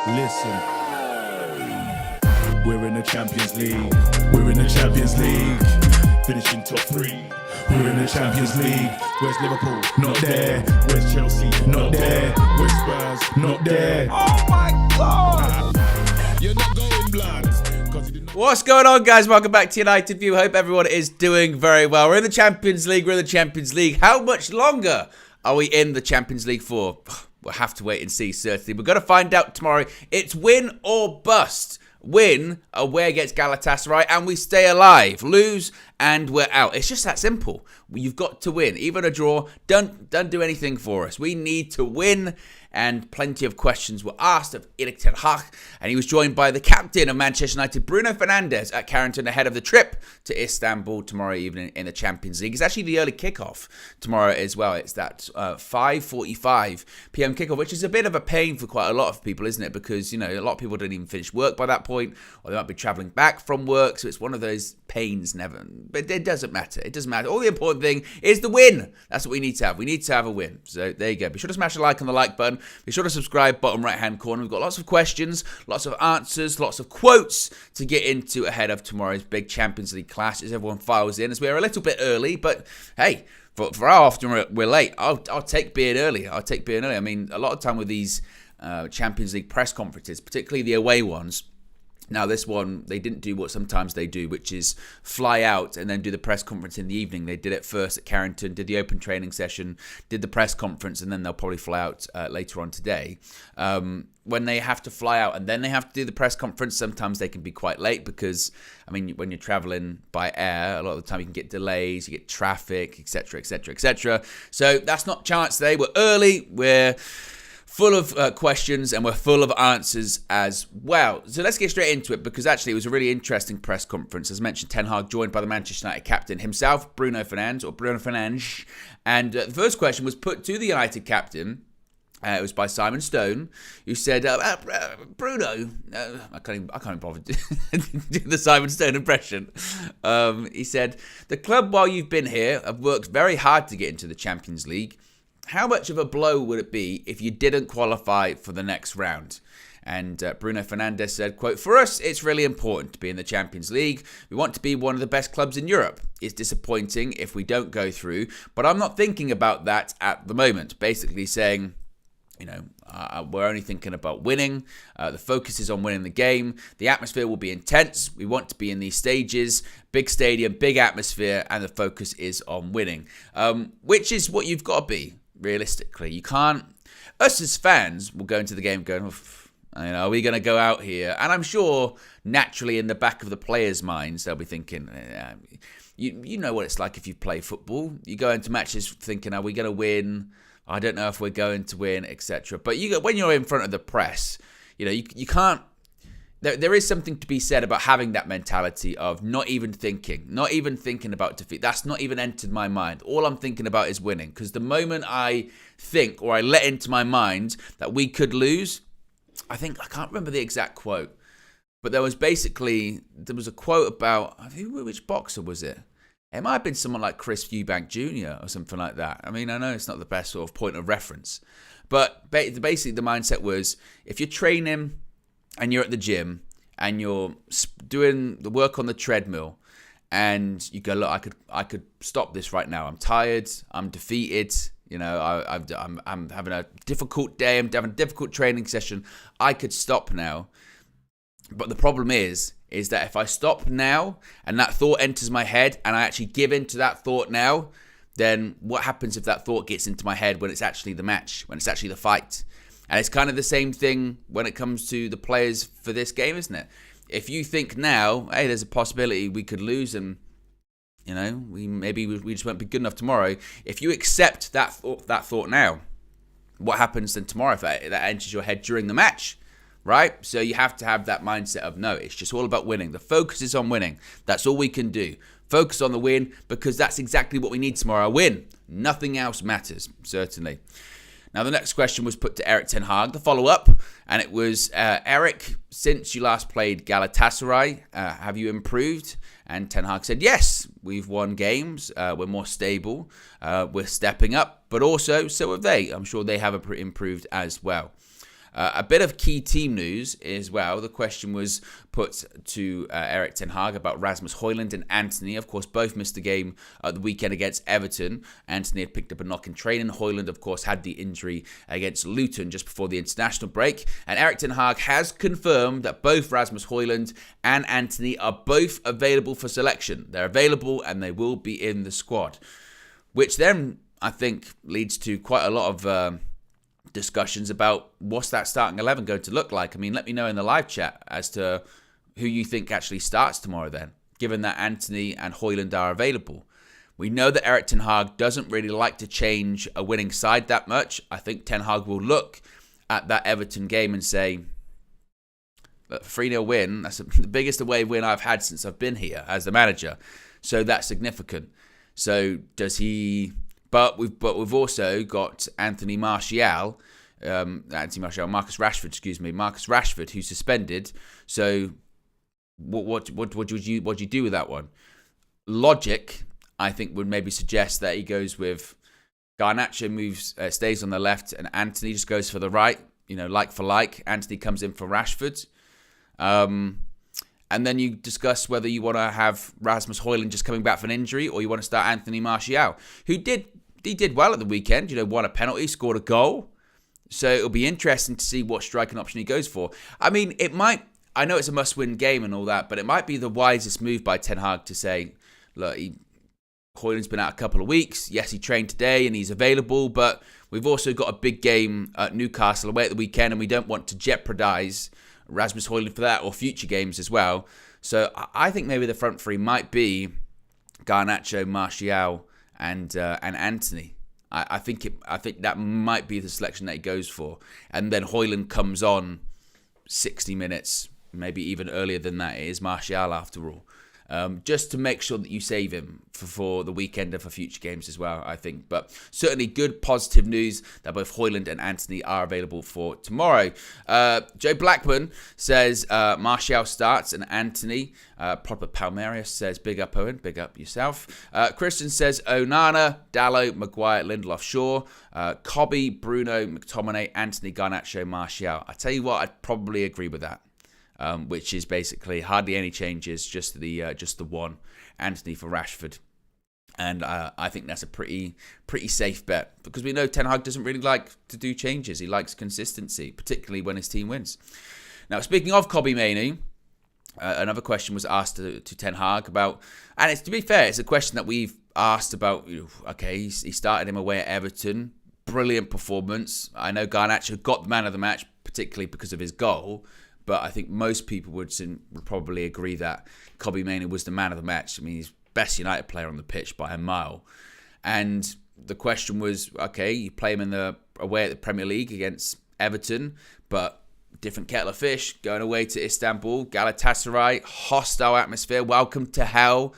Listen. We're in the Champions League. We're in the Champions League. Finishing top 3. We're in the Champions League. Where's Liverpool? Not there. Where's Chelsea? Not there. Where's Spurs? Not there. Oh my God! You're not going blind. What's going on, guys? Welcome back to United View. Hope everyone is doing very well. We're in the Champions League. We're in the Champions League. How much longer are we in the Champions League for? We'll have to wait and see, certainly. We're going to find out tomorrow. It's win or bust. Win away against Galatasaray and we stay alive. Lose and we're out. It's just that simple. You've got to win. Even a draw, don't do anything for us. We need to win. And plenty of questions were asked of Erik ten Hag, and he was joined by the captain of Manchester United, Bruno Fernandes, at Carrington ahead of the trip to Istanbul tomorrow evening in the Champions League. It's actually the early kickoff tomorrow as well. It's that 5:45 p.m. kickoff, which is a bit of a pain for quite a lot of people, isn't it? Because, you know, a lot of people don't even finish work by that point, or they might be travelling back from work, so it's one of those pains never. But it doesn't matter. It doesn't matter. All the important thing is the win. That's what we need to have. We need to have a win. So there you go. Be sure to smash a like on the like button. Be sure to subscribe, bottom right-hand corner. We've got lots of questions, lots of answers, lots of quotes to get into ahead of tomorrow's big Champions League clash as everyone files in, as we're a little bit early. But, hey, for how often we're late, I'll take being early. I'll take being early. I mean, a lot of time with these Champions League press conferences, particularly the away ones. Now, this one, they didn't do what sometimes they do, which is fly out and then do the press conference in the evening. They did it first at Carrington, did the open training session, did the press conference, and then they'll probably fly out later on today. When they have to fly out and then they have to do the press conference, sometimes they can be quite late because, I mean, when you're traveling by air, a lot of the time you can get delays, you get traffic, etc., etc., etc. So that's not chance today. We're early. We're full of questions and we're full of answers as well. So let's get straight into it because actually it was a really interesting press conference. As mentioned, Ten Hag joined by the Manchester United captain himself, Bruno Fernandes. And the first question was put to the United captain. It was by Simon Stone, who said, Bruno, I can't even bother to do the Simon Stone impression. He said, the club, while you've been here, have worked very hard to get into the Champions League. How much of a blow would it be if you didn't qualify for the next round? And Bruno Fernandes said, quote, for us, it's really important to be in the Champions League. We want to be one of the best clubs in Europe. It's disappointing if we don't go through, but I'm not thinking about that at the moment. Basically saying, you know, we're only thinking about winning. The focus is on winning the game. The atmosphere will be intense. We want to be in these stages. Big stadium, big atmosphere, and the focus is on winning, which is what you've got to be. Realistically, you can't. Us as fans will go into the game going, you know, are we going to go out here? And I'm sure naturally in the back of the players' minds, they'll be thinking, you know what it's like if you play football. You go into matches thinking, are we going to win? I don't know if we're going to win, etc. But when you're in front of the press, you know, you can't. There is something to be said about having that mentality of not even thinking about defeat. That's not even entered my mind. All I'm thinking about is winning. Because the moment I think or I let into my mind that we could lose, I can't remember the exact quote, but there was a quote about, I think, which boxer was it? It might have been someone like Chris Eubank Jr. or something like that. I mean, I know it's not the best sort of point of reference, but basically the mindset was if you're training and you're at the gym and you're doing the work on the treadmill and you go, look, I could stop this right now. I'm tired. I'm defeated. You know, I'm having a difficult day. I'm having a difficult training session. I could stop now. But the problem is that if I stop now and that thought enters my head and I actually give in to that thought now, then what happens if that thought gets into my head when it's actually the match, when it's actually the fight? And it's kind of the same thing when it comes to the players for this game, isn't it? If you think now, hey, there's a possibility we could lose and, you know, we just won't be good enough tomorrow. If you accept that thought now, what happens then tomorrow if that enters your head during the match, right? So you have to have that mindset of, no, it's just all about winning. The focus is on winning. That's all we can do. Focus on the win because that's exactly what we need tomorrow, a win. Nothing else matters, certainly. Now, the next question was put to Erik ten Hag, the follow-up, and it was, Erik, since you last played Galatasaray, have you improved? And Ten Hag said, yes, we've won games, we're more stable, we're stepping up, but also, so have they. I'm sure they have improved as well. A bit of key team news as well. The question was put to Erik ten Hag about Rasmus Højlund and Antony. Of course, both missed the game at the weekend against Everton. Antony had picked up a knock in training. Højlund, of course, had the injury against Luton just before the international break. And Erik ten Hag has confirmed that both Rasmus Højlund and Antony are both available for selection. They're available and they will be in the squad. Which then, I think, leads to quite a lot of discussions about what's that starting 11 going to look like. I mean, let me know in the live chat as to who you think actually starts tomorrow then, given that Antony and Højlund are available. We know that Erik ten Hag doesn't really like to change a winning side that much. I think ten Hag will look at that Everton game and say, look, 3-0 win, that's the biggest away win I've had since I've been here as the manager. So that's significant. So does he... But we've also got Marcus Rashford, who's suspended. So what would you do with that one? Logic, I think, would maybe suggest that he goes with Garnacho stays on the left, and Antony just goes for the right. Like for like. Antony comes in for Rashford, and then you discuss whether you want to have Rasmus Højlund just coming back from an injury, or you want to start Anthony Martial, who did well at the weekend, won a penalty, scored a goal. So it'll be interesting to see what striking option he goes for. I mean, I know it's a must-win game and all that, but it might be the wisest move by Ten Hag to say, look, Højlund's been out a couple of weeks. Yes, he trained today and he's available, but we've also got a big game at Newcastle away at the weekend, and we don't want to jeopardise Rasmus Højlund for that or future games as well. So I think maybe the front three might be Garnacho, Martial, and Antony. I think that might be the selection that he goes for, and then Højlund comes on 60 minutes, maybe even earlier than that. It is Martial after all, just to make sure that you save him for the weekend and for future games as well, I think. But certainly good positive news that both Højlund and Antony are available for tomorrow. Joe Blackman says Martial starts and Antony. Proper Palmeiras says big up Owen, big up yourself. Christian says Onana, Dalot, Maguire, Lindelof, Shaw, Cobby, Bruno, McTominay, Antony, Garnacho, Martial. I tell you what, I'd probably agree with that. Which is basically hardly any changes, just the one, Antony for Rashford, and I think that's a pretty safe bet, because we know Ten Hag doesn't really like to do changes. He likes consistency, particularly when his team wins. Now, speaking of Kobbie Mainoo, another question was asked to Ten Hag about, and it's, to be fair, it's a question that we've asked about. Okay, he started him away at Everton, brilliant performance. I know Garnacho got the man of the match, particularly because of his goal. But I think most people would probably agree that Kobbie Mainoo was the man of the match. I mean, he's best United player on the pitch by a mile. And the question was, okay, you play him away at the Premier League against Everton, but different kettle of fish, going away to Istanbul, Galatasaray, hostile atmosphere, welcome to hell.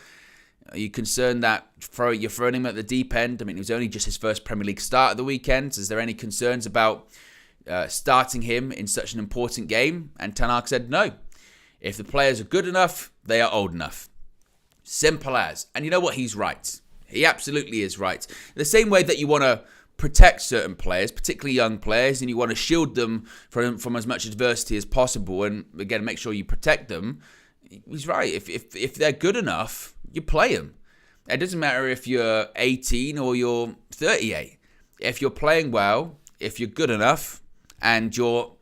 Are you concerned that you're throwing him at the deep end? I mean, it was only just his first Premier League start at the weekend. Is there any concerns about starting him in such an important game? And Ten Hag said no. If the players are good enough, they are old enough. Simple as. And you know what? He's right. He absolutely is right. The same way that you want to protect certain players, particularly young players, and you want to shield them from as much adversity as possible, and again, make sure you protect them. He's right. If they're good enough, you play them. It doesn't matter if you're 18 or you're 38. If you're playing well, if you're good enough, and you're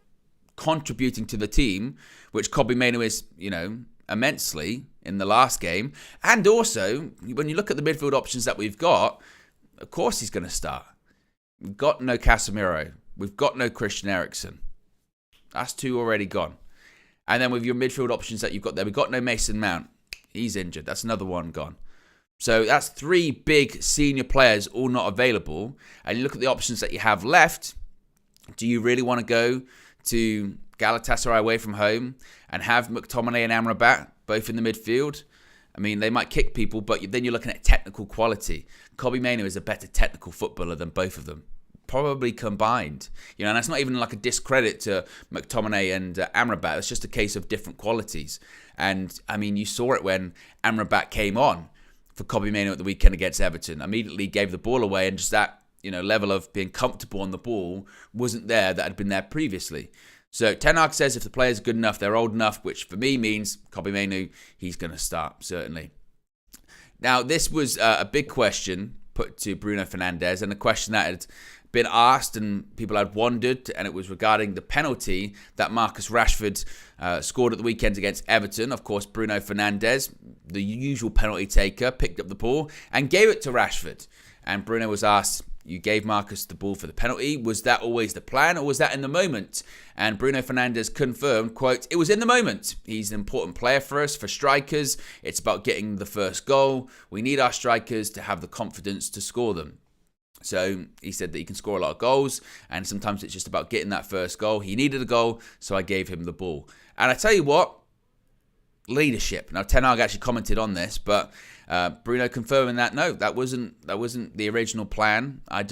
contributing to the team, which Kobbie Mainoo is, immensely in the last game. And also, when you look at the midfield options that we've got, of course he's going to start. We've got no Casemiro. We've got no Christian Eriksen. That's two already gone. And then with your midfield options that you've got there, we've got no Mason Mount. He's injured. That's another one gone. So that's three big senior players all not available. And you look at the options that you have left. Do you really want to go to Galatasaray away from home and have McTominay and Amrabat both in the midfield? I mean, they might kick people, but then you're looking at technical quality. Kobbie Mainoo is a better technical footballer than both of them, probably combined. And that's not even like a discredit to McTominay and Amrabat. It's just a case of different qualities. And, I mean, you saw it when Amrabat came on for Kobbie Mainoo at the weekend against Everton. Immediately gave the ball away, and just that level of being comfortable on the ball wasn't there that had been there previously. So Ten Hag says if the players are good enough, they're old enough, which for me means Kobbie Mainoo, he's going to start, certainly. Now, this was a big question put to Bruno Fernandes, and a question that had been asked and people had wondered, and it was regarding the penalty that Marcus Rashford scored at the weekend against Everton. Of course, Bruno Fernandes, the usual penalty taker, picked up the ball and gave it to Rashford. And Bruno was asked, you gave Marcus the ball for the penalty. Was that always the plan, or was that in the moment? And Bruno Fernandes confirmed, quote, it was in the moment. He's an important player for us, for strikers. It's about getting the first goal. We need our strikers to have the confidence to score them. So he said that he can score a lot of goals, and sometimes it's just about getting that first goal. He needed a goal, so I gave him the ball. And I tell you what, leadership. Now, Ten Hag actually commented on this, but Bruno confirming that no, that wasn't the original plan. I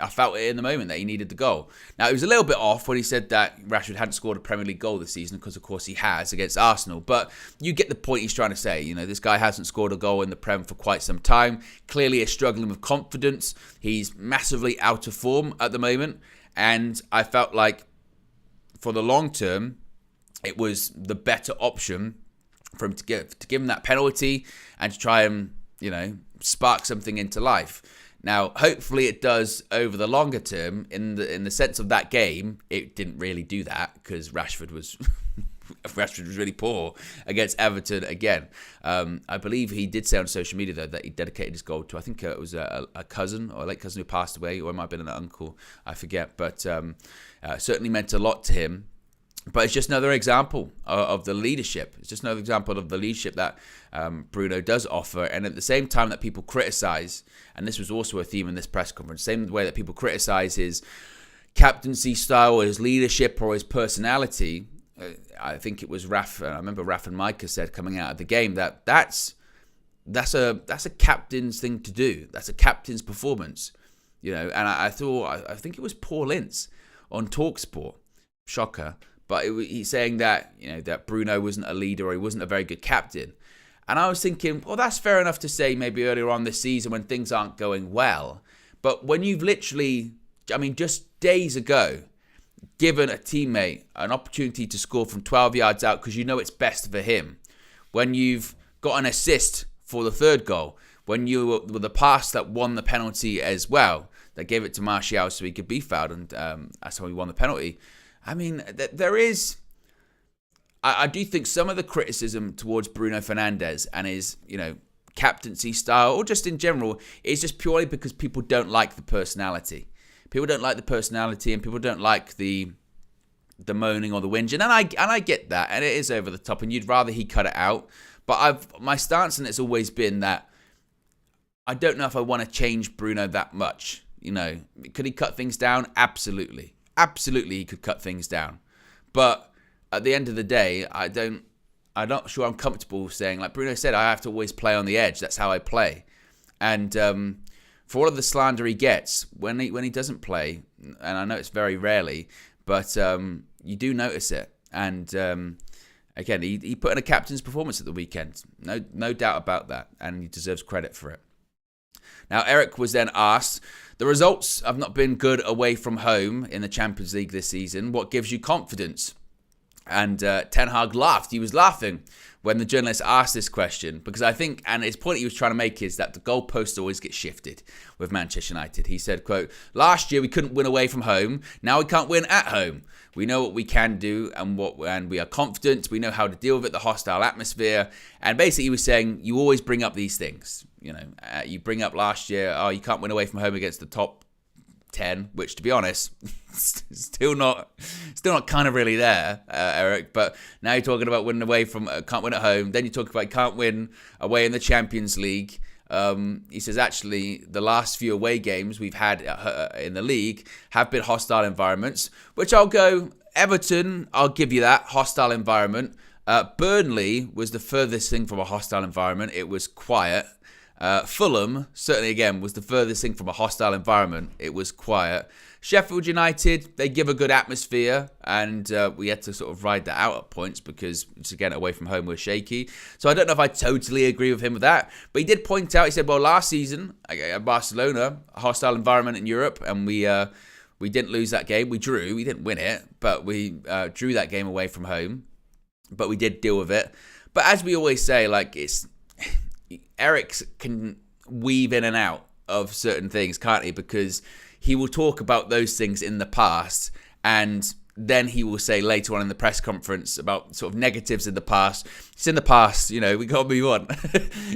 felt it in the moment that he needed the goal. Now, it was a little bit off when he said that Rashford hadn't scored a Premier League goal this season, because of course he has against Arsenal. But you get the point he's trying to say. This guy hasn't scored a goal in the Prem for quite some time. Clearly is struggling with confidence. He's massively out of form at the moment. And I felt like for the long term, it was the better option for him to give him that penalty and to try and, spark something into life. Now, hopefully it does over the longer term. In the sense of that game, it didn't really do that because Rashford was really poor against Everton again. I believe he did say on social media, though, that he dedicated his goal to, I think it was a cousin or a late cousin who passed away, or it might have been an uncle, I forget. But certainly meant a lot to him. But it's just another example of the leadership. It's just another example of the leadership that Bruno does offer. And at the same time that people criticise, and this was also a theme in this press conference, same way that people criticise his captaincy style or his leadership or his personality, I think it was I remember Raf and Micah said coming out of the game that's a captain's thing to do. That's a captain's performance. And I think it was Paul Ince on TalkSport. Shocker. But he's saying that that Bruno wasn't a leader, or he wasn't a very good captain. And I was thinking, well, that's fair enough to say maybe earlier on this season when things aren't going well. But when you've literally, just days ago, given a teammate an opportunity to score from 12 yards out because it's best for him, when you've got an assist for the third goal, when you were the pass that won the penalty as well, that gave it to Martial so he could be fouled, and that's how he won the penalty. There is, I do think some of the criticism towards Bruno Fernandes and his, captaincy style, or just in general, is just purely because people don't like the personality. People don't like the personality, and people don't like the moaning or the whinging, and I get that, and it is over the top, and you'd rather he cut it out. But my stance on it's always been that I don't know if I want to change Bruno that much. Could he cut things down? Absolutely. Absolutely, he could cut things down. But at the end of the day, I'm not sure I'm comfortable saying, like Bruno said, I have to always play on the edge. That's how I play. And for all of the slander he gets, when he doesn't play, and I know it's very rarely, but you do notice it. And again, he put in a captain's performance at the weekend. No doubt about that. And he deserves credit for it. Now, Eric was then asked, the results have not been good away from home in the Champions League this season. What gives you confidence? And Ten Hag laughed. He was laughing when the journalist asked this question, because I think, and his point he was trying to make is that the goalposts always get shifted with Manchester United. He said, quote, last year we couldn't win away from home. Now we can't win at home. We know what we can do and we are confident. We know how to deal with it, the hostile atmosphere. And basically he was saying, you always bring up these things. You bring up last year, you can't win away from home against the top 10, which to be honest, still not kind of really there, Eric. But now you're talking about winning away from, can't win at home. Then you talk about can't win away in the Champions League. He says, actually, the last few away games we've had in the league have been hostile environments, which I'll go, Everton, I'll give you that, hostile environment. Burnley was the furthest thing from a hostile environment. It was quiet. Fulham, certainly again, was the furthest thing from a hostile environment. It was quiet. Sheffield United, they give a good atmosphere, and we had to sort of ride that out at points because, again, away from home, we're shaky. So I don't know if I totally agree with him with that, but he did point out, he said, well, last season at Barcelona, a hostile environment in Europe, and we didn't lose that game. We drew. We didn't win it, but we drew that game away from home, but we did deal with it. But as we always say, like, Eric can weave in and out of certain things, can't he? Because he will talk about those things in the past, and then he will say later on in the press conference about sort of negatives in the past. It's in the past, we got to move on.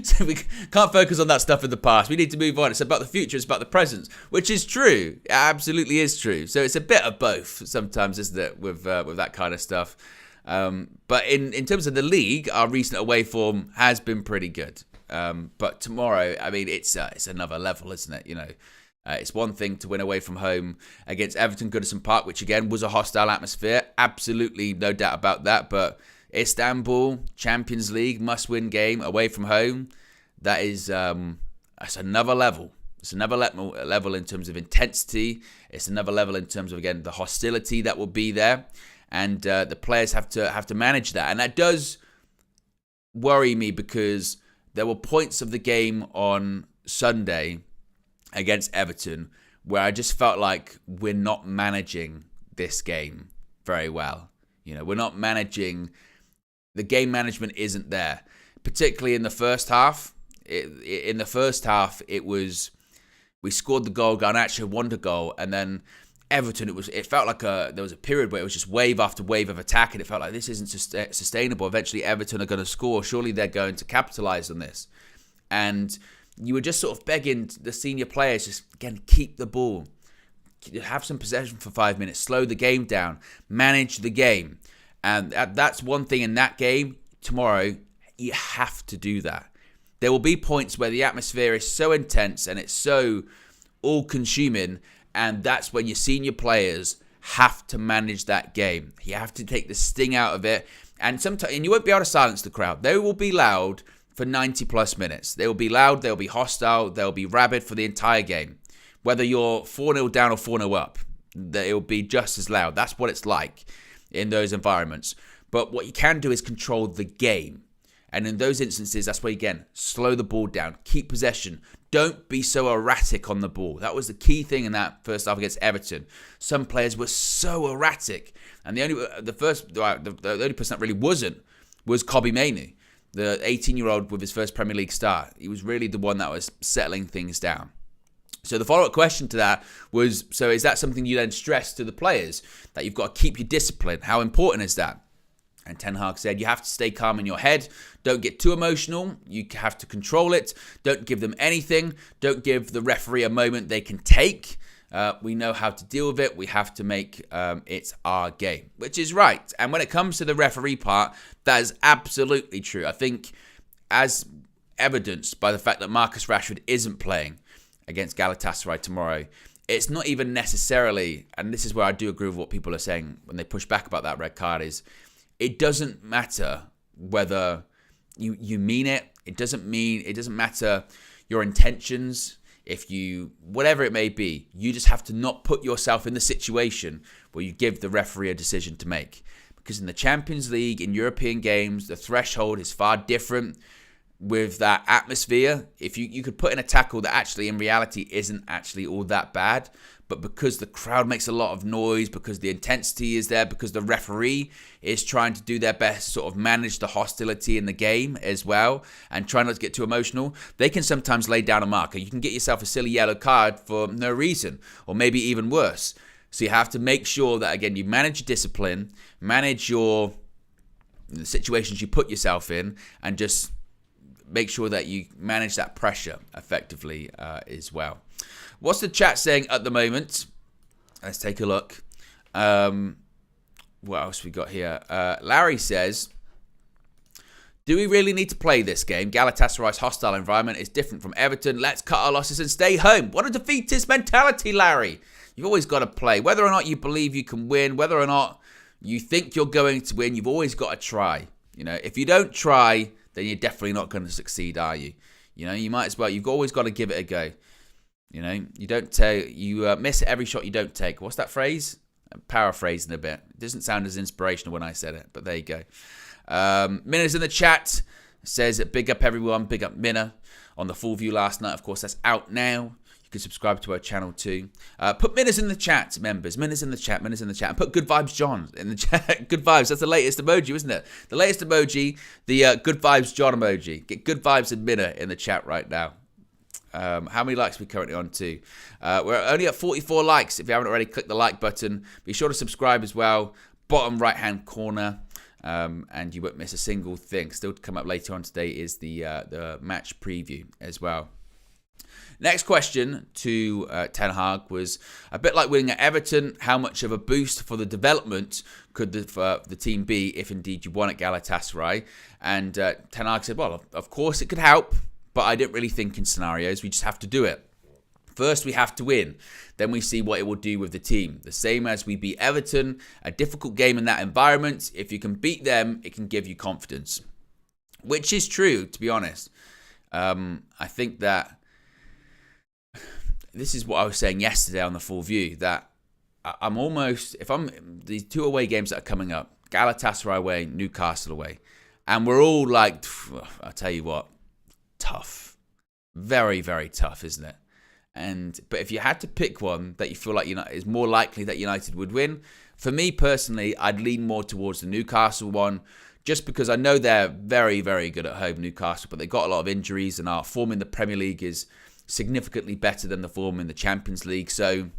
So we can't focus on that stuff in the past. We need to move on. It's about the future. It's about the present, which is true. It absolutely is true. So it's a bit of both sometimes, isn't it, with that kind of stuff. But in terms of the league, our recent away form has been pretty good. But tomorrow, I mean, it's another level, isn't it? It's one thing to win away from home against Everton Goodison Park, which again was a hostile atmosphere. Absolutely no doubt about that. But Istanbul, Champions League, must-win game away from home. That's another level. It's another level in terms of intensity. It's another level in terms of, again, the hostility that will be there. And the players have to manage that. And that does worry me because there were points of the game on Sunday against Everton where I just felt like we're not managing this game very well. We're not managing, the game management isn't there, particularly in the first half. In the first half, we scored the goal, Garnacho won the goal, and then Everton, it felt like there was a period where it was just wave after wave of attack, and it felt like this isn't sustainable. Eventually, Everton are going to score. Surely they're going to capitalise on this. And you were just sort of begging the senior players, just, again, keep the ball. Have some possession for 5 minutes. Slow the game down. Manage the game. And that's one thing in that game. Tomorrow, you have to do that. There will be points where the atmosphere is so intense and it's so all-consuming, and that's when your senior players have to manage that game. You have to take the sting out of it. And you won't be able to silence the crowd. They will be loud for 90 plus minutes. They will be loud, they'll be hostile, they'll be rabid for the entire game. Whether you're 4-0 down or 4-0 up, it will be just as loud. That's what it's like in those environments. But what you can do is control the game. And in those instances, that's where, again, slow the ball down, keep possession. Don't be so erratic on the ball. That was the key thing in that first half against Everton. Some players were so erratic. And the only person that really wasn't was Kobbie Mainoo, the 18-year-old with his first Premier League start. He was really the one that was settling things down. So the follow-up question to that was, so is that something you then stress to the players, that you've got to keep your discipline? How important is that? And Ten Hag said, you have to stay calm in your head. Don't get too emotional. You have to control it. Don't give them anything. Don't give the referee a moment they can take. We know how to deal with it. We have to make it our game, which is right. And when it comes to the referee part, that is absolutely true. I think, as evidenced by the fact that Marcus Rashford isn't playing against Galatasaray tomorrow, it's not even necessarily, and this is where I do agree with what people are saying when they push back about that red card, is it doesn't matter whether you mean it. It doesn't matter your intentions. Whatever it may be, you just have to not put yourself in the situation where you give the referee a decision to make. Because in the Champions League, in European games, the threshold is far different with that atmosphere. If you could put in a tackle that actually in reality isn't actually all that bad, but because the crowd makes a lot of noise, because the intensity is there, because the referee is trying to do their best to sort of manage the hostility in the game as well and try not to get too emotional, they can sometimes lay down a marker. You can get yourself a silly yellow card for no reason, or maybe even worse. So you have to make sure that, again, you manage your discipline, manage the situations you put yourself in, and just make sure that you manage that pressure effectively as well. What's the chat saying at the moment? Let's take a look. What else we got here? Larry says, do we really need to play this game? Galatasaray's hostile environment is different from Everton. Let's cut our losses and stay home. What a defeatist mentality, Larry. You've always got to play. Whether or not you believe you can win, whether or not you think you're going to win, you've always got to try. If you don't try, then you're definitely not going to succeed, are you? You know, you might as well. You've always got to give it a go. You know, you miss every shot you don't take. What's that phrase? I'm paraphrasing a bit. It doesn't sound as inspirational when I said it, but there you go. Minna's in the chat. Says, big up everyone. Big up Minna on the full view last night. Of course, that's out now. You can subscribe to our channel too. Put Minna's in the chat, members. Minna's in the chat. And put Good Vibes John in the chat. Good Vibes. That's the latest emoji, isn't it? The latest emoji, the Good Vibes John emoji. Get Good Vibes and Minna in the chat right now. How many likes are we currently on to? We're only at 44 likes. If you haven't already, click the like button. Be sure to subscribe as well. Bottom right-hand corner. And you won't miss a single thing. Still to come up later on today is the match preview as well. Next question to Ten Hag was a bit like winning at Everton. How much of a boost for the development could the team be if indeed you won at Galatasaray? And Ten Hag said, well, of course it could help, but I didn't really think in scenarios. We just have to do it. First, we have to win. Then we see what it will do with the team. The same as we beat Everton, a difficult game in that environment. If you can beat them, it can give you confidence. Which is true, to be honest. I think that this is what I was saying yesterday on the full view, that I'm almost, these two away games that are coming up, Galatasaray away, Newcastle away, and we're all like, I'll tell you what, tough. Very, very tough, isn't it? But if you had to pick one that you feel like is more likely that United would win, for me personally, I'd lean more towards the Newcastle one, just because I know they're very, very good at home, Newcastle, but they've got a lot of injuries, and our form in the Premier League is significantly better than the form in the Champions League. So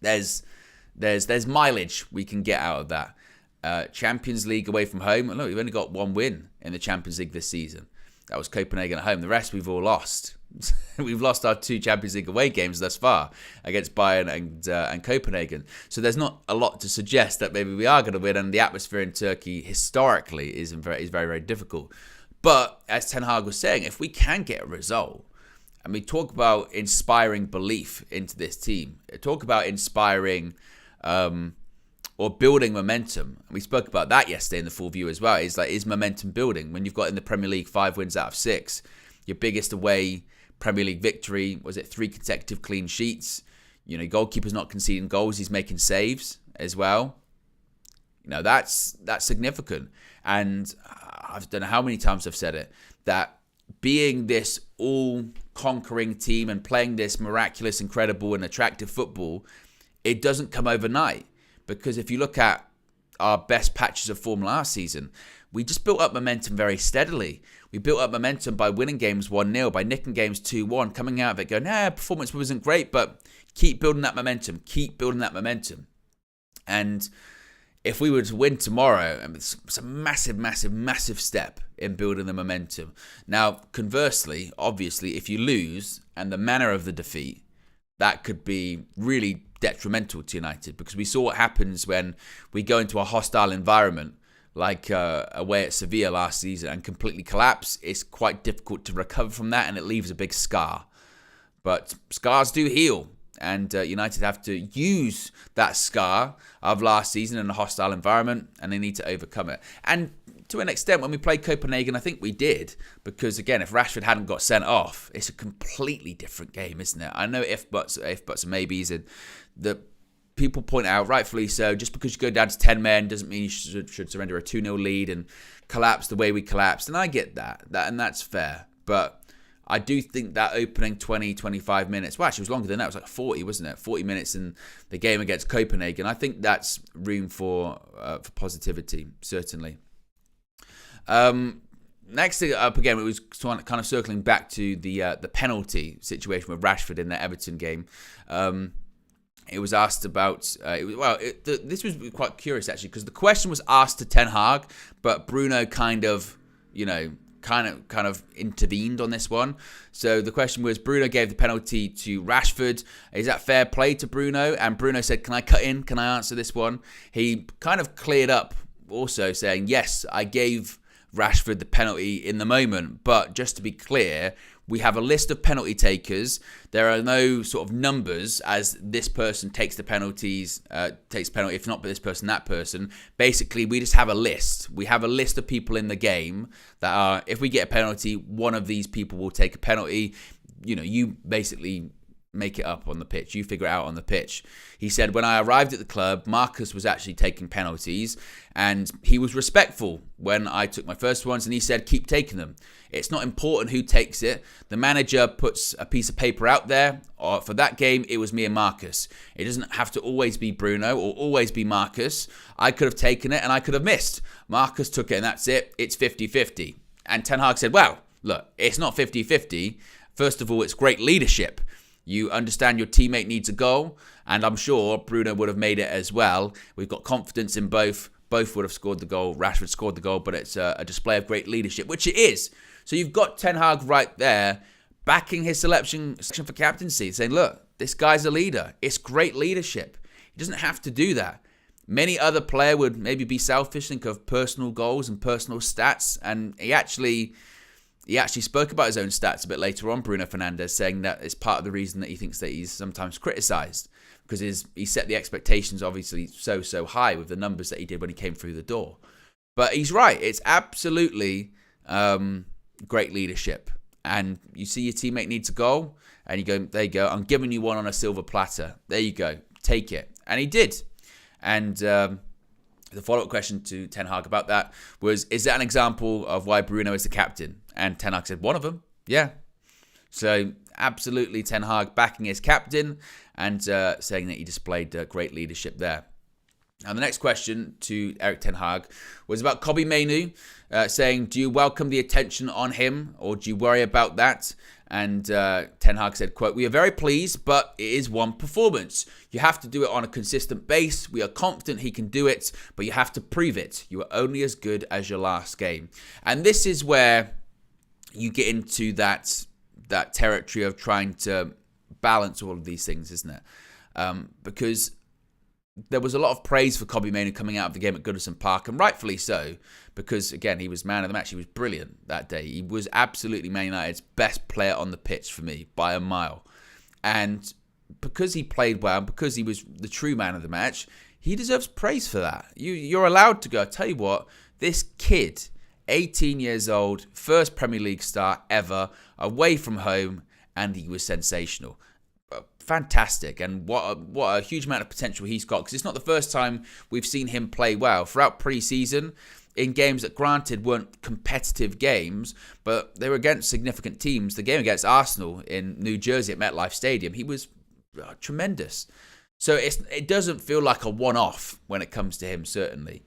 there's mileage we can get out of that. Champions League away from home, look, we've only got one win in the Champions League this season. That was Copenhagen at home. The rest we've all lost. We've lost our two Champions League away games thus far against Bayern and Copenhagen. So there's not a lot to suggest that maybe we are going to win. And the atmosphere in Turkey historically is very, very difficult. But as Ten Hag was saying, if we can get a result, and we talk about inspiring belief into this team, talk about inspiring or building momentum. And we spoke about that yesterday in the full view as well. Is momentum building? When you've got in the Premier League 5 wins out of 6, your biggest away Premier League victory, was it 3 consecutive clean sheets? You know, goalkeeper's not conceding goals, he's making saves as well. You know, that's significant. And I don't know how many times I've said it, that being this all-conquering team and playing this miraculous, incredible and attractive football, it doesn't come overnight. Because if you look at our best patches of form last season, we just built up momentum very steadily. We built up momentum by winning games 1-0, by nicking games 2-1, coming out of it going, performance wasn't great, but keep building that momentum, And if we were to win tomorrow, it's a massive, massive, massive step in building the momentum. Now, conversely, obviously, if you lose and the manner of the defeat, that could be really detrimental to United, because we saw what happens when we go into a hostile environment like away at Sevilla last season and completely collapse. It's quite difficult to recover from that, and it leaves a big scar. But scars do heal, and United have to use that scar of last season in a hostile environment, and they need to overcome it. And to an extent, when we played Copenhagen, I think we did, because again, if Rashford hadn't got sent off, it's a completely different game, isn't it? I know if buts and maybes, and the people point out, rightfully so, just because you go down to 10 men doesn't mean you should surrender a 2-0 lead and collapse the way we collapsed. And I get that and that's fair. But I do think that opening 20, 25 minutes, well, actually it was longer than that. It was like 40, wasn't it? 40 minutes in the game against Copenhagen. I think that's room for positivity, certainly. Next thing up again, it was kind of circling back to the penalty situation with Rashford in the Everton game. It was asked about. This was quite curious actually, because the question was asked to Ten Hag, but Bruno kind of intervened on this one. So the question was, Bruno gave the penalty to Rashford. Is that fair play to Bruno? And Bruno said, "Can I cut in? Can I answer this one?" He kind of cleared up, also saying, "Yes, I gave Rashford the penalty in the moment, but just to be clear, we have a list of penalty takers. There are no sort of numbers as this person takes the penalties, takes penalty, if not this person, that person. Basically, we just have a list. We have a list of people in the game that are, if we get a penalty, one of these people will take a penalty. You know, you basically make it up on the pitch. You figure it out on the pitch. He said, when I arrived at the club, Marcus was actually taking penalties and he was respectful when I took my first ones, and he said, keep taking them. It's not important who takes it. The manager puts a piece of paper out there. Or for that game, it was me and Marcus. It doesn't have to always be Bruno or always be Marcus. I could have taken it and I could have missed. Marcus took it and that's it. It's 50-50. And Ten Hag said, well, look, it's not 50-50. First of all, it's great leadership. You understand your teammate needs a goal, and I'm sure Bruno would have made it as well. We've got confidence in both. Both would have scored the goal. Rashford scored the goal, but it's a display of great leadership, which it is. So you've got Ten Hag right there backing his selection for captaincy, saying, look, this guy's a leader. It's great leadership. He doesn't have to do that. Many other player would maybe be selfish, think of personal goals and personal stats, and he actually spoke about his own stats a bit later on, Bruno Fernandes, saying that it's part of the reason that he thinks that he's sometimes criticised, because he set the expectations obviously so high with the numbers that he did when he came through the door. But he's right. It's absolutely great leadership. And you see your teammate needs a goal, and you go, there you go, I'm giving you one on a silver platter. There you go. Take it. And he did. And the follow-up question to Ten Hag about that was, is that an example of why Bruno is the captain? And Ten Hag said, one of them, yeah. So absolutely Ten Hag backing his captain and saying that he displayed great leadership there. Now the next question to Erik Ten Hag was about Kobbie Mainoo, saying, do you welcome the attention on him or do you worry about that? And Ten Hag said, quote, we are very pleased, but it is one performance. You have to do it on a consistent base. We are confident he can do it, but you have to prove it. You are only as good as your last game. And this is where you get into that territory of trying to balance all of these things, isn't it? Because there was a lot of praise for Kobbie Mainoo coming out of the game at Goodison Park, and rightfully so, because, again, he was man of the match. He was brilliant that day. He was absolutely Man United's best player on the pitch for me by a mile. And because he played well, because he was the true man of the match, he deserves praise for that. You're allowed to go, I tell you what, this kid, 18 years old, first Premier League star ever, away from home, and he was sensational. Fantastic, and what a huge amount of potential he's got, because it's not the first time we've seen him play well. Throughout pre-season, in games that granted weren't competitive games, but they were against significant teams. The game against Arsenal in New Jersey at MetLife Stadium, he was tremendous. So it doesn't feel like a one-off when it comes to him, certainly.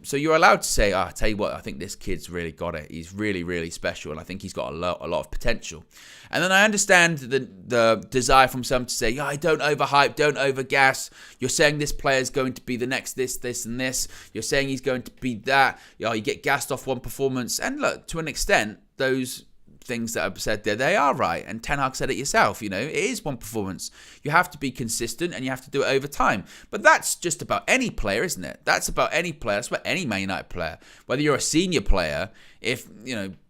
So you're allowed to say, I tell you what, I think this kid's really got it. He's really, really special, and I think he's got a lot of potential. And then I understand the desire from some to say, yeah, don't overhype, don't overgas. You're saying this player's going to be the next this, and this. You're saying he's going to be that. You get gassed off one performance. And look, to an extent, those things that I've said there, they are right. And Ten Hag said it yourself, it is one performance. You have to be consistent and you have to do it over time. But that's just about any player, isn't it? That's about any player. That's about any Man United player. Whether you're a senior player, if,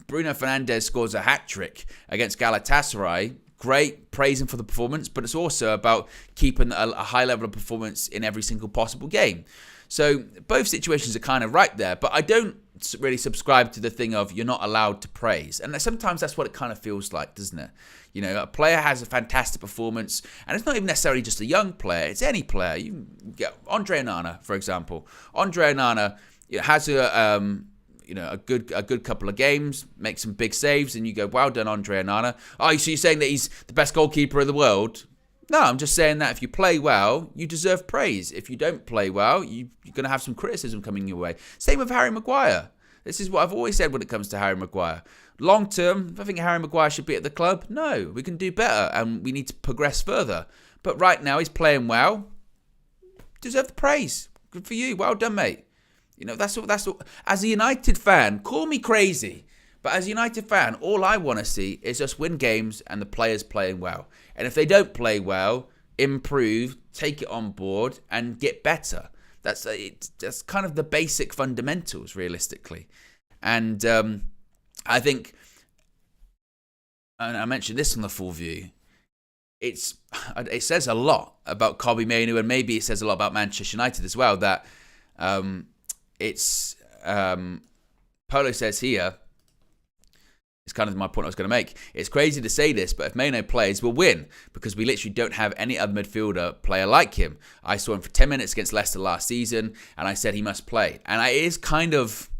Bruno Fernandes scores a hat-trick against Galatasaray, great, praise him for the performance, but it's also about keeping a high level of performance in every single possible game. So both situations are kind of right there, but I don't really subscribe to the thing of you're not allowed to praise. And sometimes that's what it kind of feels like, doesn't it? A player has a fantastic performance, and it's not even necessarily just a young player, it's any player. You get Andre Onana, for example. Andre Onana has a good couple of games, makes some big saves, and you go, well done, Andre Onana. Oh, so you're saying that he's the best goalkeeper in the world? No, I'm just saying that if you play well, you deserve praise. If you don't play well, you're going to have some criticism coming your way. Same with Harry Maguire. This is what I've always said when it comes to Harry Maguire. Long term, I think Harry Maguire should be at the club. No, we can do better and we need to progress further. But right now, he's playing well. Deserve the praise. Good for you. Well done, mate. That's what. As a United fan, call me crazy. But as a United fan, all I want to see is us win games and the players playing well. And if they don't play well, improve, take it on board, and get better. That's kind of the basic fundamentals, realistically. And I think and I mentioned this on the full view, it says a lot about Kobbie Mainoo, and maybe it says a lot about Manchester United as well, that Polo says here, it's kind of my point I was going to make. It's crazy to say this, but if Mainoo plays, we'll win because we literally don't have any other midfielder player like him. I saw him for 10 minutes against Leicester last season, and I said he must play. And it is kind of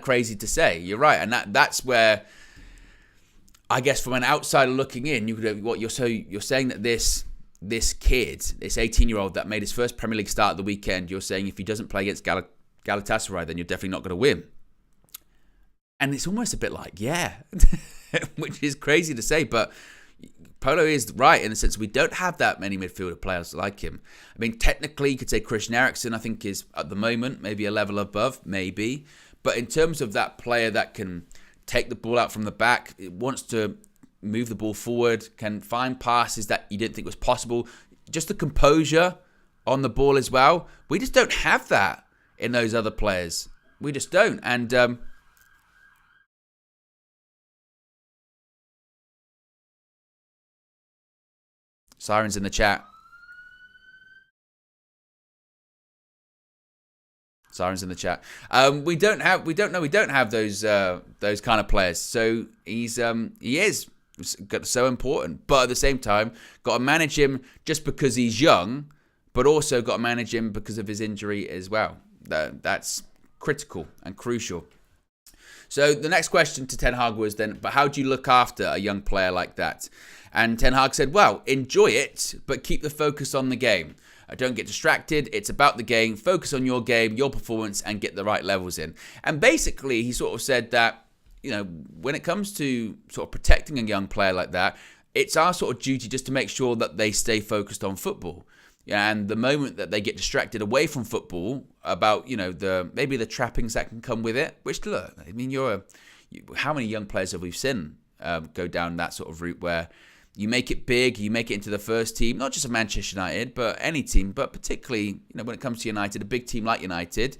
crazy to say. You're right, and that's where I guess from an outsider looking in, you could you're saying that this kid, this 18-year-old that made his first Premier League start at the weekend, you're saying if he doesn't play against Galatasaray, then you're definitely not going to win. And it's almost a bit like, yeah, which is crazy to say, but Polo is right in the sense we don't have that many midfielder players like him. I mean, technically, you could say Christian Eriksen, I think, is at the moment maybe a level above, maybe. But in terms of that player that can take the ball out from the back, wants to move the ball forward, can find passes that you didn't think was possible, just the composure on the ball as well. We just don't have that in those other players. We just don't. And sirens in the chat. Sirens in the chat. We don't have those kind of players. So he is so important, but at the same time, got to manage him just because he's young, but also got to manage him because of his injury as well. That's critical and crucial. So the next question to Ten Hag was then, but how do you look after a young player like that? And Ten Hag said, well, enjoy it, but keep the focus on the game. Don't get distracted. It's about the game. Focus on your game, your performance, and get the right levels in. And basically, he sort of said that, when it comes to sort of protecting a young player like that, it's our sort of duty just to make sure that they stay focused on football. And the moment that they get distracted away from football about, maybe the trappings that can come with it, which, look, I mean, how many young players have we seen go down that sort of route where you make it big, you make it into the first team, not just of Manchester United, but any team, but particularly, when it comes to United, a big team like United,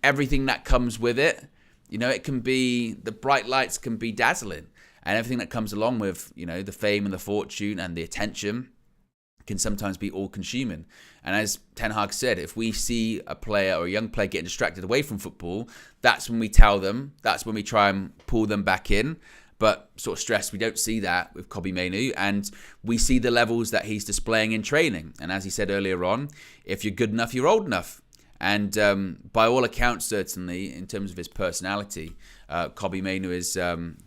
everything that comes with it, it can be, the bright lights can be dazzling, and everything that comes along with, the fame and the fortune and the attention can sometimes be all-consuming. And as Ten Hag said, if we see a player or a young player getting distracted away from football, that's when we tell them, that's when we try and pull them back in. But sort of stress, we don't see that with Kobbie Mainoo, and we see the levels that he's displaying in training. And as he said earlier on, if you're good enough, you're old enough. And by all accounts, certainly, in terms of his personality, Kobbie Mainoo is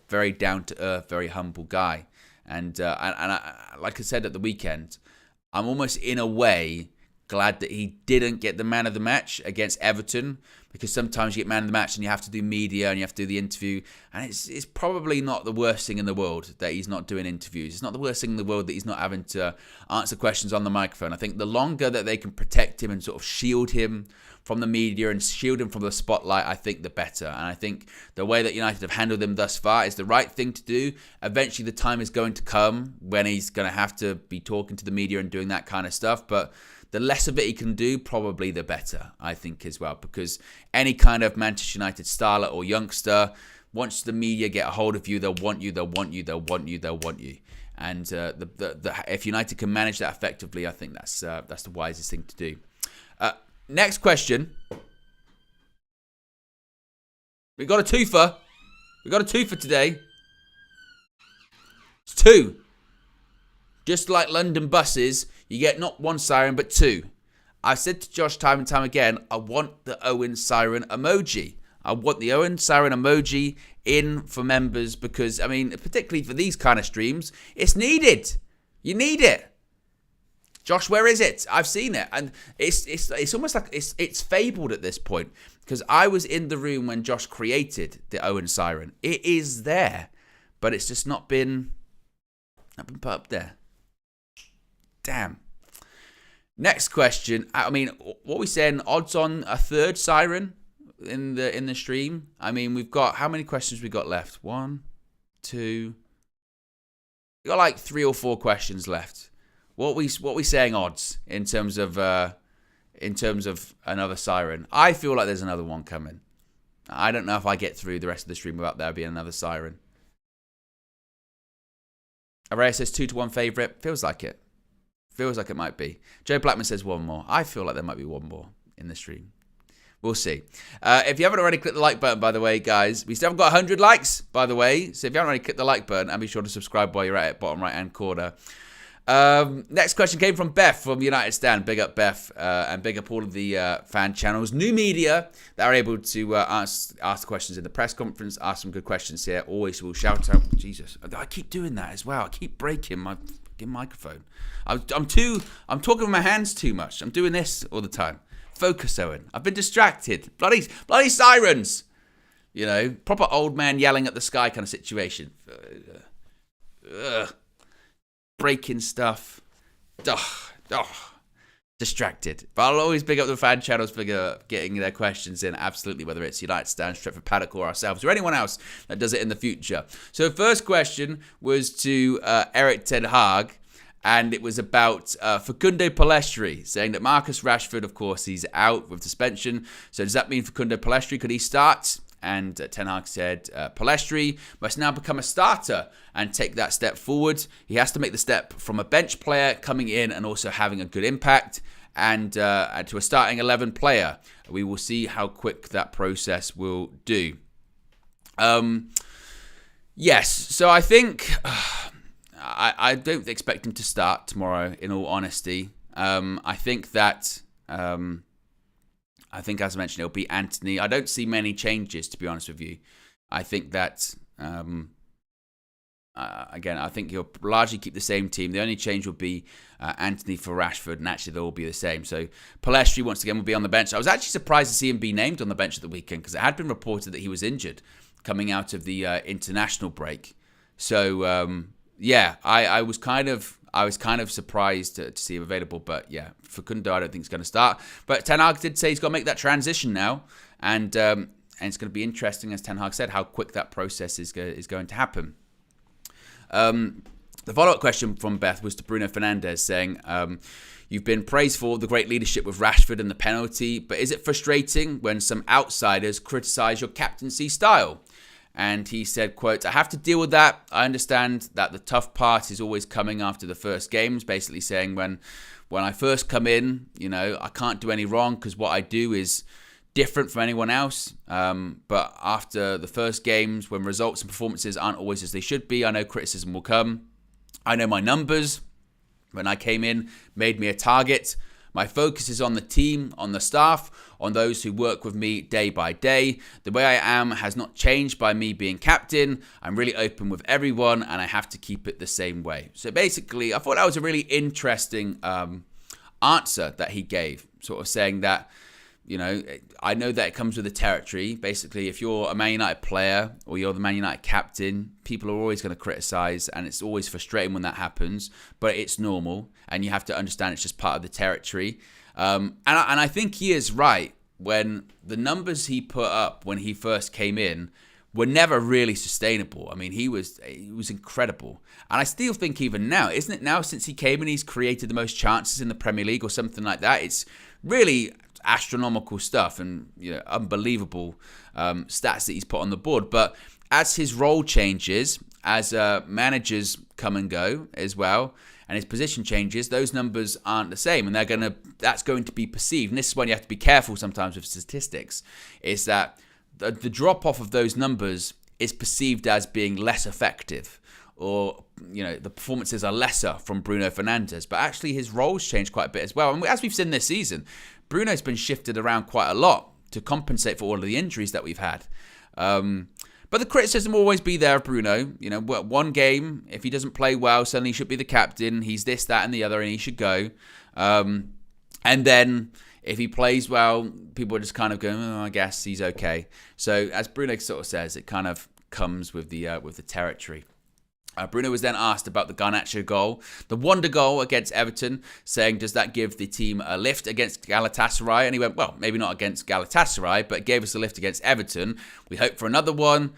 very down-to-earth, very humble guy. And I, like I said at the weekend, I'm almost in a way glad that he didn't get the man of the match against Everton, because sometimes you get man of the match and you have to do media and you have to do the interview, and it's probably not the worst thing in the world that he's not doing interviews. It's not the worst thing in the world that he's not having to answer questions on the microphone. I think the longer that they can protect him and sort of shield him from the media and shield him from the spotlight, I think the better. And I think the way that United have handled him thus far is the right thing to do. Eventually the time is going to come when he's going to have to be talking to the media and doing that kind of stuff, but the less of it he can do, probably the better, I think, as well. Because any kind of Manchester United starlet or youngster, once the media get a hold of you, they'll want you, they'll want you, they'll want you, they'll want you. And if United can manage that effectively, I think that's the wisest thing to do. Next question. We got a twofer. We got a twofer today. It's two. Just like London buses, you get not one siren, but two. I've said to Josh time and time again, I want the Owen siren emoji. I want the Owen siren emoji in for members because, I mean, particularly for these kind of streams, it's needed. You need it. Josh, where is it? I've seen it. And it's almost like it's fabled at this point, because I was in the room when Josh created the Owen siren. It is there, but it's just not been put up there. Damn. Next question. I mean, what are we saying? Odds on a third siren in the stream? I mean, we've got, how many questions we got left? 1, 2. We got like 3 or 4 questions left. What we saying odds in terms of another siren? I feel like there's another one coming. I don't know if I get through the rest of the stream without there being another siren. Araya says 2-1 favourite. Feels like it. Feels like it might be. Joe Blackman says one more. I feel like there might be one more in the stream. We'll see. If you haven't already clicked the like button, by the way, guys, we still haven't got 100 likes, by the way. So if you haven't already clicked the like button, and be sure to subscribe while you're at it, bottom right-hand corner. Next question came from Beth from United Stand. Big up, Beth, and big up all of the fan channels. New media that are able to ask questions in the press conference, ask some good questions here. Always will shout out. Jesus, I keep doing that as well. I keep breaking my fucking microphone. I'm talking with my hands too much. I'm doing this all the time. Focus, Owen. I've been distracted. Bloody sirens. You know, proper old man yelling at the sky kind of situation. Breaking stuff. Distracted. But I'll always big up the fan channels for getting their questions in. Absolutely, whether it's United Stand, Stretford Paddock, or ourselves, or anyone else that does it in the future. So the first question was to Eric Ten Hag. And it was about Facundo Pellistri, saying that Marcus Rashford, of course, he's out with suspension. So does that mean Facundo Pellistri, could he start? And Ten Hag said Pellistri must now become a starter and take that step forward. He has to make the step from a bench player coming in and also having a good impact and to a starting 11 player. We will see how quick that process will do. Yes, so I think... I don't expect him to start tomorrow, in all honesty. I think, as I mentioned, it'll be Anthony. I don't see many changes, to be honest with you. I think that, again, I think he'll largely keep the same team. The only change will be Anthony for Rashford, and actually they'll all be the same. So Pellistri, once again, will be on the bench. I was actually surprised to see him be named on the bench at the weekend, because it had been reported that he was injured coming out of the international break. So... yeah, I was kind of surprised to see him available, but yeah, Facundo I don't think is going to start. But Ten Hag did say he's got to make that transition now, and it's going to be interesting, as Ten Hag said, how quick that process is going to happen. The follow-up question from Beth was to Bruno Fernandes, saying, you've been praised for the great leadership with Rashford and the penalty, but is it frustrating when some outsiders criticise your captaincy style? And he said, quote, I have to deal with that. I understand that the tough part is always coming after the first games, basically saying when I first come in, you know, I can't do any wrong because what I do is different from anyone else. But after the first games, when results and performances aren't always as they should be, I know criticism will come. I know my numbers, when I came in, made me a target. My focus is on the team, on the staff, on those who work with me day by day. The way I am has not changed by me being captain. I'm really open with everyone, and I have to keep it the same way. So basically, I thought that was a really interesting answer that he gave, sort of saying that, you know, I know that it comes with the territory. Basically, if you're a Man United player or you're the Man United captain, people are always going to criticise, and it's always frustrating when that happens, but it's normal, and you have to understand it's just part of the territory. And I think he is right when the numbers he put up when he first came in were never really sustainable. I mean, he was incredible. And I still think even now, isn't it now since he came in, he's created the most chances in the Premier League or something like that? It's really astronomical stuff and, you know, unbelievable stats that he's put on the board. But as his role changes, as managers come and go as well, and his position changes, those numbers aren't the same, and that's going to be perceived. And this is when you have to be careful sometimes with statistics, is that the drop off of those numbers is perceived as being less effective, or, you know, the performances are lesser from Bruno Fernandes, but actually his roles changed quite a bit as well. And as we've seen this season, Bruno's been shifted around quite a lot to compensate for all of the injuries that we've had. But the criticism will always be there of Bruno. You know, one game, if he doesn't play well, suddenly he should be the captain. He's this, that, and the other, and he should go. And then if he plays well, people are just kind of going, oh, I guess he's okay. So as Bruno sort of says, it kind of comes with the territory. Bruno was then asked about the Garnacho goal, the wonder goal against Everton, saying, does that give the team a lift against Galatasaray? And he went, well, maybe not against Galatasaray, but it gave us a lift against Everton. We hope for another one.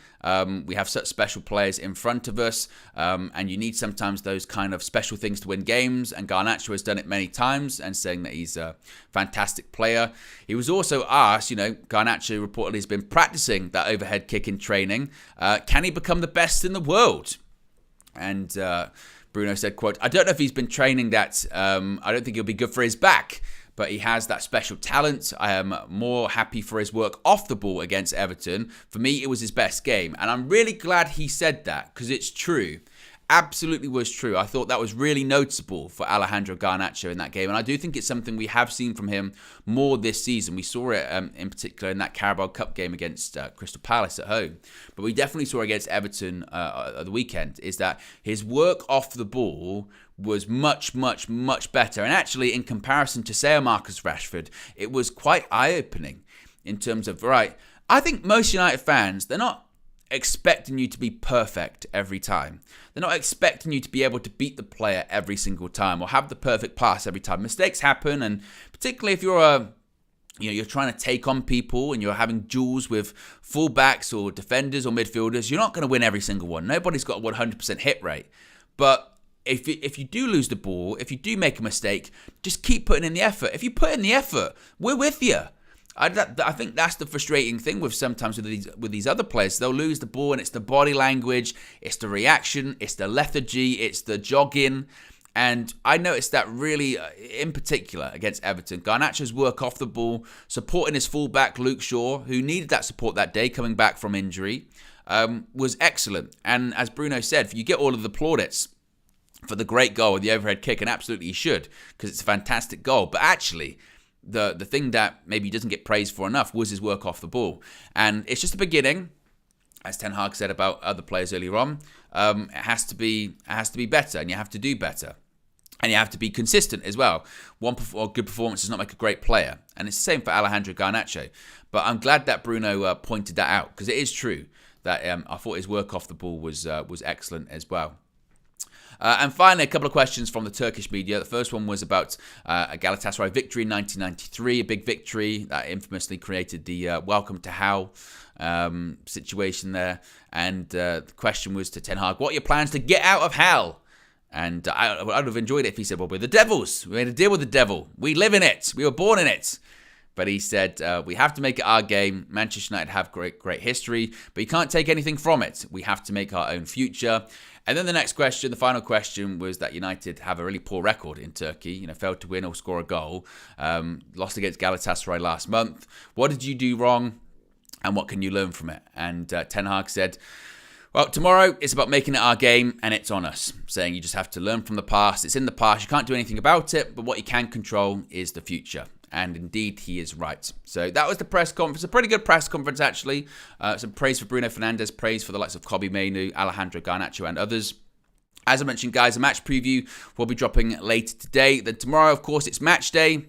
We have such special players in front of us, and you need sometimes those kind of special things to win games, and Garnacho has done it many times, and saying that he's a fantastic player. He was also asked, you know, Garnacho reportedly has been practicing that overhead kick in training. Can he become the best in the world? And Bruno said, quote, I don't know if he's been training that. I don't think he'll be good for his back, but he has that special talent. I am more happy for his work off the ball against Everton. For me, it was his best game. And I'm really glad he said that, because it's true. Absolutely was true. I thought that was really noticeable for Alejandro Garnacho in that game. And I do think it's something we have seen from him more this season. We saw it in particular in that Carabao Cup game against Crystal Palace at home. But we definitely saw against Everton at the weekend, is that his work off the ball was much, much, much better. And actually, in comparison to, say, Marcus Rashford, it was quite eye-opening in terms of, right, I think most United fans, they're not expecting you to be perfect every time. They're not expecting you to be able to beat the player every single time or have the perfect pass every time. Mistakes happen, and particularly if you're you're trying to take on people and you're having duels with fullbacks or defenders or midfielders, you're not going to win every single one. Nobody's got a 100% hit rate. But if you do lose the ball, if you do make a mistake, just keep putting in the effort. If you put in the effort, we're with you. I think that's the frustrating thing with sometimes with these other players. They'll lose the ball and it's the body language, it's the reaction, it's the lethargy, it's the jogging. And I noticed that really in particular against Everton. Garnacho's work off the ball, supporting his fullback Luke Shaw, who needed that support that day coming back from injury, was excellent. And as Bruno said, you get all of the plaudits for the great goal, the overhead kick, and absolutely you should, because it's a fantastic goal. But actually, the thing that maybe he doesn't get praised for enough was his work off the ball. And it's just the beginning, as Ten Hag said about other players earlier on. It has to be better, and you have to do better. And you have to be consistent as well. One good performance does not make a great player. And it's the same for Alejandro Garnacho. But I'm glad that Bruno pointed that out, because it is true that I thought his work off the ball was excellent as well. And finally, a couple of questions from the Turkish media. The first one was about a Galatasaray victory in 1993, a big victory that infamously created the welcome to hell situation there. And the question was to Ten Hag, what are your plans to get out of hell? And I would have enjoyed it if he said, well, we're the devils. We made a deal with the devil. We live in it. We were born in it. But he said, we have to make it our game. Manchester United have great history, but you can't take anything from it. We have to make our own future. And then the next question, the final question, was that United have a really poor record in Turkey. Failed to win or score a goal. Lost against Galatasaray last month. What did you do wrong? And what can you learn from it? And Ten Hag said, well, tomorrow it's about making it our game, and it's on us. Saying you just have to learn from the past. It's in the past. You can't do anything about it, but what you can control is the future. And indeed, he is right. So that was the press conference. A pretty good press conference, actually. Some praise for Bruno Fernandes, praise for the likes of Kobbie Mainoo, Alejandro Garnacho, and others. As I mentioned, guys, a match preview will be dropping later today. Then tomorrow, of course, it's match day.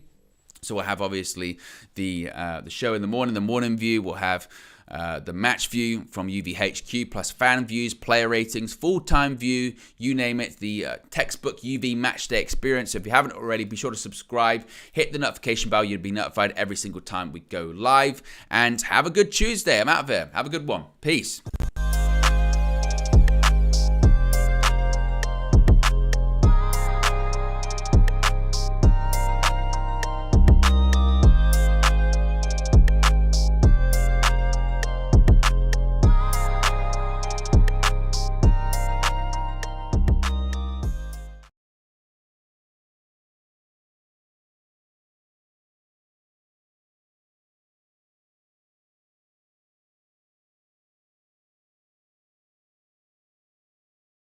So we'll have, obviously, the show in the morning view. We'll have the match view from UVHQ, plus fan views, player ratings, full-time view, you name it, the textbook UV matchday experience. So if you haven't already, be sure to subscribe, hit the notification bell. You'll be notified every single time we go live. And have a good Tuesday. I'm out of here. Have a good one. Peace.